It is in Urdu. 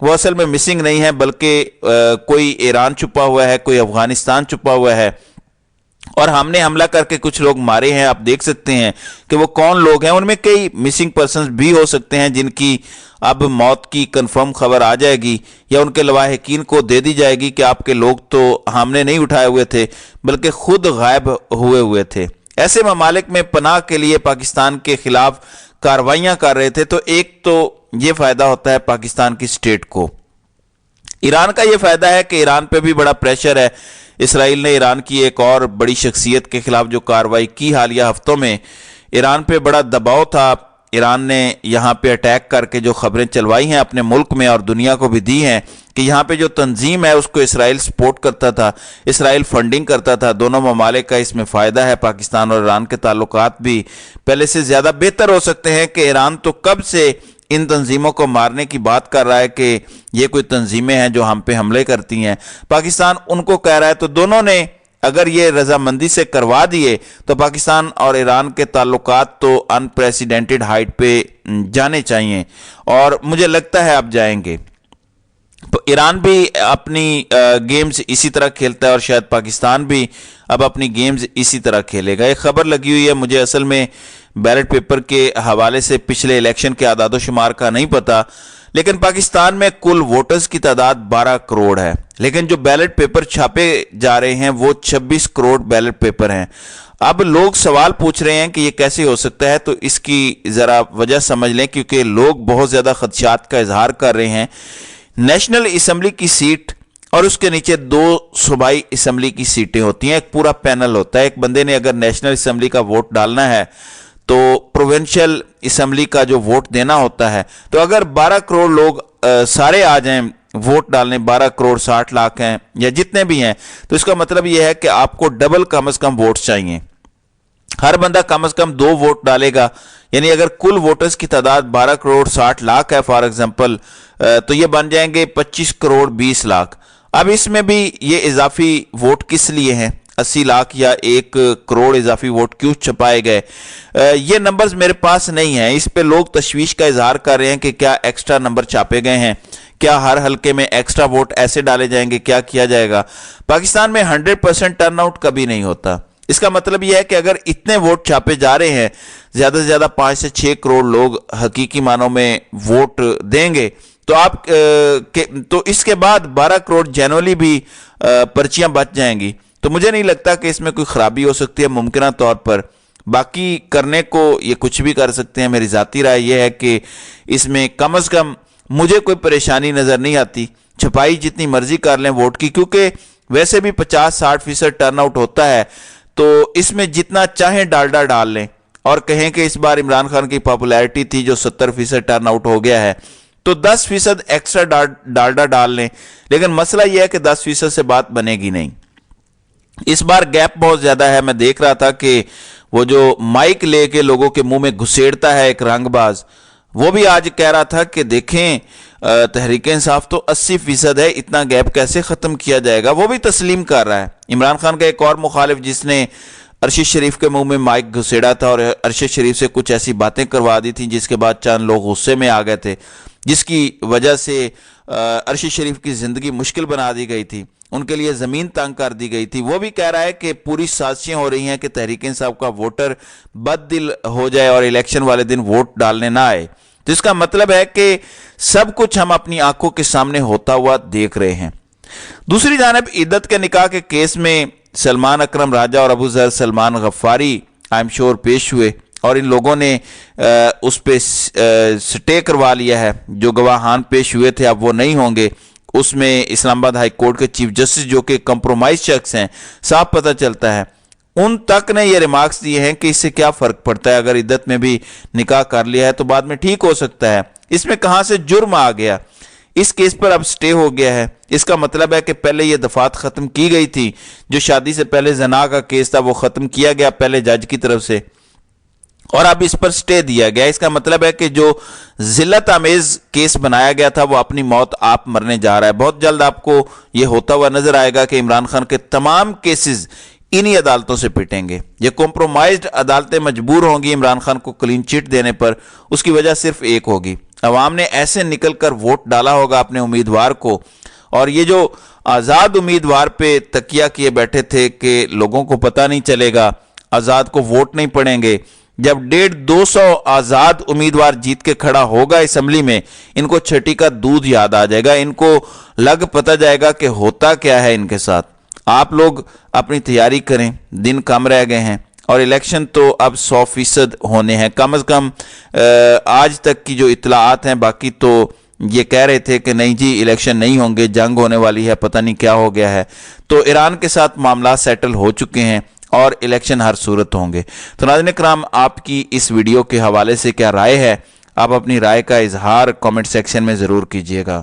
وہ اصل میں مسنگ نہیں ہے، بلکہ کوئی ایران چھپا ہوا ہے، کوئی افغانستان چھپا ہوا ہے، اور ہم نے حملہ کر کے کچھ لوگ مارے ہیں۔ آپ دیکھ سکتے ہیں کہ وہ کون لوگ ہیں، ان میں کئی مسنگ پرسنز بھی ہو سکتے ہیں جن کی اب موت کی کنفرم خبر آ جائے گی، یا ان کے لواحقین کو دے دی جائے گی کہ آپ کے لوگ تو ہم نے نہیں اٹھائے ہوئے تھے بلکہ خود غائب ہوئے تھے۔ ایسے ممالک میں پناہ کے لیے پاکستان کے خلاف کارروائیاں کر رہے تھے، تو ایک تو یہ فائدہ ہوتا ہے پاکستان کی سٹیٹ کو۔ ایران کا یہ فائدہ ہے کہ ایران پہ بھی بڑا پریشر ہے۔ اسرائیل نے ایران کی ایک اور بڑی شخصیت کے خلاف جو کارروائی کی حالیہ ہفتوں میں، ایران پہ بڑا دباؤ تھا۔ ایران نے یہاں پہ اٹیک کر کے جو خبریں چلوائی ہیں اپنے ملک میں اور دنیا کو بھی دی ہیں کہ یہاں پہ جو تنظیم ہے اس کو اسرائیل سپورٹ کرتا تھا، اسرائیل فنڈنگ کرتا تھا۔ دونوں ممالک کا اس میں فائدہ ہے۔ پاکستان اور ایران کے تعلقات بھی پہلے سے زیادہ بہتر ہو سکتے ہیں کہ ایران تو کب سے ان تنظیموں کو مارنے کی بات کر رہا ہے کہ یہ کوئی تنظیمیں ہیں جو ہم پہ حملے کرتی ہیں، پاکستان ان کو کہہ رہا ہے۔ تو دونوں نے اگر یہ رضامندی سے کروا دیے تو پاکستان اور ایران کے تعلقات تو انپریسیڈنٹڈ ہائٹ پہ جانے چاہیے، اور مجھے لگتا ہے اب جائیں گے۔ تو ایران بھی اپنی گیمز اسی طرح کھیلتا ہے، اور شاید پاکستان بھی اب اپنی گیمز اسی طرح کھیلے گا۔ ایک خبر لگی ہوئی ہے، مجھے اصل میں بیلٹ پیپر کے حوالے سے پچھلے الیکشن کے اعداد و شمار کا نہیں پتا، لیکن پاکستان میں کل ووٹرز کی تعداد 12 کروڑ ہے، لیکن جو بیلٹ پیپر چھاپے جا رہے ہیں وہ 26 کروڑ بیلٹ پیپر ہیں۔ اب لوگ سوال پوچھ رہے ہیں کہ یہ کیسے ہو سکتا ہے، تو اس کی ذرا وجہ سمجھ لیں، کیونکہ لوگ بہت زیادہ خدشات کا اظہار کر رہے ہیں۔ نیشنل اسمبلی کی سیٹ اور اس کے نیچے 2 صوبائی اسمبلی کی سیٹیں ہوتی ہیں، ایک پورا پینل ہوتا ہے۔ ایک بندے نے اگر نیشنل اسمبلی کا ووٹ ڈالنا ہے تو پروونشل اسمبلی کا جو ووٹ دینا ہوتا ہے، تو اگر 12 کروڑ لوگ سارے آ جائیں ووٹ ڈالنے، 12 کروڑ 60 لاکھ ہیں یا جتنے بھی ہیں، تو اس کا مطلب یہ ہے کہ آپ کو ڈبل کم از کم ووٹس چاہیے۔ ہر بندہ کم از کم 2 ووٹ ڈالے گا، یعنی اگر کل ووٹرز کی تعداد 12 کروڑ 60 لاکھ ہے فار ایگزامپل، تو یہ بن جائیں گے 25 کروڑ 20 لاکھ۔ اب اس میں بھی یہ اضافی ووٹ کس لیے ہیں؟ 80 لاکھ یا 1 کروڑ اضافی ووٹ کیوں چھپائے گئے؟ یہ نمبرز میرے پاس نہیں ہیں۔ اس پہ لوگ تشویش کا اظہار کر رہے ہیں کہ کیا ایکسٹرا نمبر چھاپے گئے ہیں، کیا ہر حلقے میں ایکسٹرا ووٹ ایسے ڈالے جائیں گے، کیا کیا جائے گا؟ پاکستان میں 100% ٹرن آؤٹ کبھی نہیں ہوتا۔ اس کا مطلب یہ ہے کہ اگر اتنے ووٹ چھاپے جا رہے ہیں، زیادہ سے زیادہ 5 سے 6 کروڑ لوگ حقیقی معنوں میں ووٹ دیں گے، تو اس کے بعد 12 کروڑ جنولی بھی پرچیاں بچ جائیں گی۔ تو مجھے نہیں لگتا کہ اس میں کوئی خرابی ہو سکتی ہے ممکنہ طور پر۔ باقی کرنے کو یہ کچھ بھی کر سکتے ہیں۔ میری ذاتی رائے یہ ہے کہ اس میں کم از کم مجھے کوئی پریشانی نظر نہیں آتی۔ چھپائی جتنی مرضی کر لیں ووٹ کی، کیونکہ ویسے بھی 50-60% ٹرن آؤٹ ہوتا ہے، تو اس میں جتنا چاہیں ڈالڈا ڈال لیں، اور کہیں کہ اس بار عمران خان کی پاپولیرٹی تھی جو 70% ٹرن آؤٹ ہو گیا ہے، تو 10% ایکسٹرا ڈالڈا ڈال لیں، لیکن مسئلہ یہ ہے کہ 10% سے بات بنے گی نہیں۔ اس بار گیپ بہت زیادہ ہے۔ میں دیکھ رہا تھا کہ وہ جو مائک لے کے لوگوں کے منہ میں گھسیڑتا ہے ایک رنگ باز، وہ بھی آج کہہ رہا تھا کہ دیکھیں تحریک انصاف تو 80% ہے، اتنا گیپ کیسے ختم کیا جائے گا؟ وہ بھی تسلیم کر رہا ہے۔ عمران خان کا ایک اور مخالف جس نے ارشد شریف کے منہ میں مائک گھسیڑا تھا اور ارشد شریف سے کچھ ایسی باتیں کروا دی تھیں جس کے بعد چند لوگ غصے میں آ گئے تھے، جس کی وجہ سے ارشد شریف کی زندگی مشکل بنا دی گئی تھی، ان کے لیے زمین تنگ کر دی گئی تھی۔ وہ بھی کہہ رہا ہے کہ پوری سازشیں ہو رہی ہیں کہ تحریک انصاف کا ووٹر بد دل ہو جائے اور الیکشن والے دن ووٹ ڈالنے نہ آئے۔ تو اس کا مطلب ہے کہ سب کچھ ہم اپنی آنکھوں کے سامنے ہوتا ہوا دیکھ رہے ہیں۔ دوسری جانب عدت کے نکاح کے کیس میں سلمان اکرم راجہ اور ابو ظہر سلمان غفاری آئی ایم شور پیش ہوئے، اور ان لوگوں نے اس پہ سٹے کروا لیا ہے۔ جو گواہان پیش ہوئے تھے اب وہ نہیں ہوں گے۔ اس میں اسلام آباد ہائی کورٹ کے چیف جسٹس جو کہ کمپرومائز شخص ہیں، صاف پتہ چلتا ہے، ان تک نے یہ ریمارکس دیے ہیں کہ اس سے کیا فرق پڑتا ہے، اگر عدت میں بھی نکاح کر لیا ہے تو بعد میں ٹھیک ہو سکتا ہے۔ اس میں کہاں سے جرم آ گیا؟ اس کیس پر اب سٹے ہو گیا ہے۔ اس کا مطلب ہے کہ پہلے یہ دفعات ختم کی گئی تھی، جو شادی سے پہلے زنا کا کیس تھا وہ ختم کیا گیا پہلے جج کی طرف سے، اور اب اس پر سٹے دیا گیا۔ اس کا مطلب ہے کہ جو ذلت آمیز کیس بنایا گیا تھا وہ اپنی موت آپ مرنے جا رہا ہے۔ بہت جلد آپ کو یہ ہوتا ہوا نظر آئے گا کہ عمران خان کے تمام کیسز انہی عدالتوں سے پٹیں گے۔ یہ کمپرومائزڈ عدالتیں مجبور ہوں گی عمران خان کو کلین چٹ دینے پر، اس کی وجہ صرف ایک ہوگی، عوام نے ایسے نکل کر ووٹ ڈالا ہوگا اپنے امیدوار کو، اور یہ جو آزاد امیدوار پہ تکیہ کیے بیٹھے تھے کہ لوگوں کو پتہ نہیں چلے گا، آزاد کو ووٹ نہیں پڑیں گے، جب 150 آزاد امیدوار جیت کے کھڑا ہوگا اسمبلی میں، ان کو چھٹی کا دودھ یاد آ جائے گا، ان کو لگ پتہ جائے گا کہ ہوتا کیا ہے ان کے ساتھ۔ آپ لوگ اپنی تیاری کریں، دن کم رہ گئے ہیں، اور الیکشن تو اب 100% ہونے ہیں۔ کم از کم آج تک کی جو اطلاعات ہیں، باقی تو یہ کہہ رہے تھے کہ نہیں جی الیکشن نہیں ہوں گے، جنگ ہونے والی ہے، پتہ نہیں کیا ہو گیا ہے۔ تو ایران کے ساتھ معاملات سیٹل ہو چکے ہیں اور الیکشن ہر صورت ہوں گے۔ تو ناظرین کرام، آپ کی اس ویڈیو کے حوالے سے کیا رائے ہے؟ آپ اپنی رائے کا اظہار کامنٹ سیکشن میں ضرور کیجیے گا۔